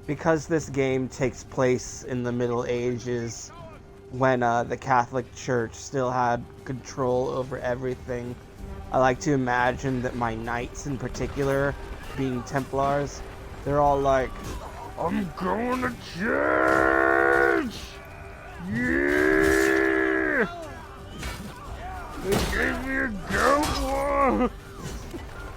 Because this game takes place in the Middle Ages, when the Catholic Church still had control over everything, I like to imagine that my knights in particular, being Templars, they're all like, I'm going to church! Yeah! They gave me a goat!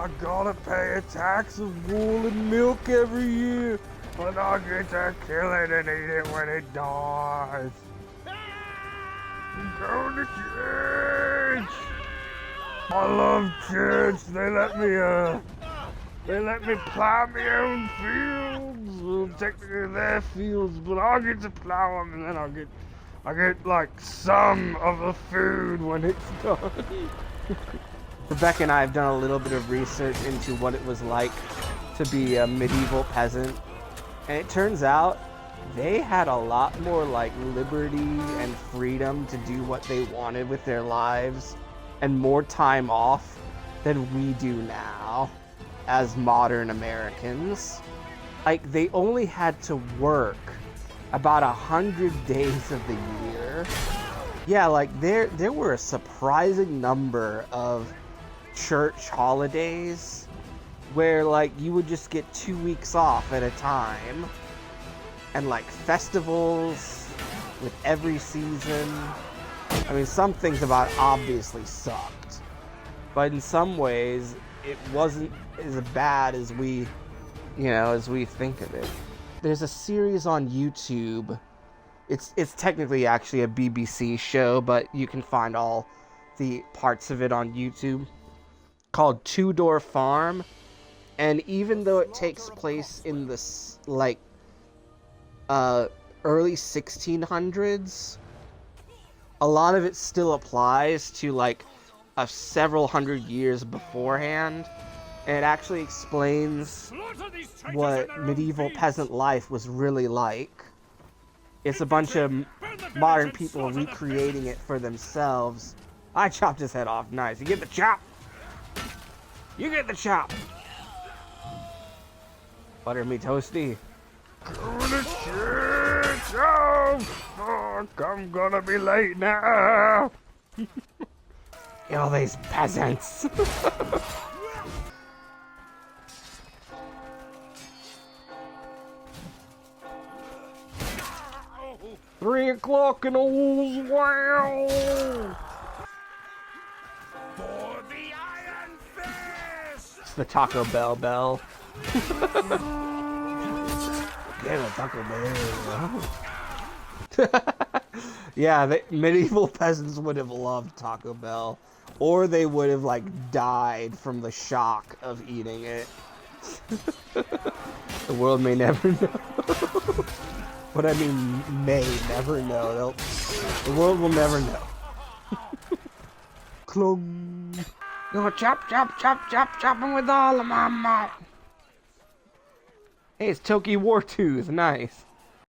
I gotta pay a tax of wool and milk every year, but I get to kill it and eat it when it dies. I'm going to church! I love church. They let me plow my own fields. Well, technically their fields, but I get to plow them, and then I get like some of the food when it's done. Rebecca and I have done a little bit of research into what it was like to be a medieval peasant, and it turns out they had a lot more like liberty and freedom to do what they wanted with their lives, and more time off than we do now as modern Americans. Like, they only had to work about 100 days of the year. Yeah, like there were a surprising number of church holidays where like you would just get 2 weeks off at a time, and like festivals with every season. I mean, some things about it obviously sucked, but in some ways it wasn't as bad as we think of it. There's a series on YouTube. It's technically actually a BBC show, but you can find all the parts of it on YouTube, called Two-Door Farm. And even though it takes place in the early 1600s, a lot of it still applies to like several hundred years beforehand, and it actually explains what medieval peasant life was really like. It's a bunch of modern people recreating it for themselves. I chopped his head off. Nice. You get the chop. You get the chop. Butter me toasty. Going to church. Oh, fuck. I'm gonna be late now. Kill these peasants. 3 o'clock in all's well. For the Iron Fist. It's the Taco Bell bell. Get a Taco Bell. Yeah, the medieval peasants would have loved Taco Bell, or they would have like died from the shock of eating it. The world may never know. What I mean, may never know. The world will never know. Clong. Go chop, chop, chop, chop, chopping with all of my might. Hey, it's Toki Wartooth. Nice.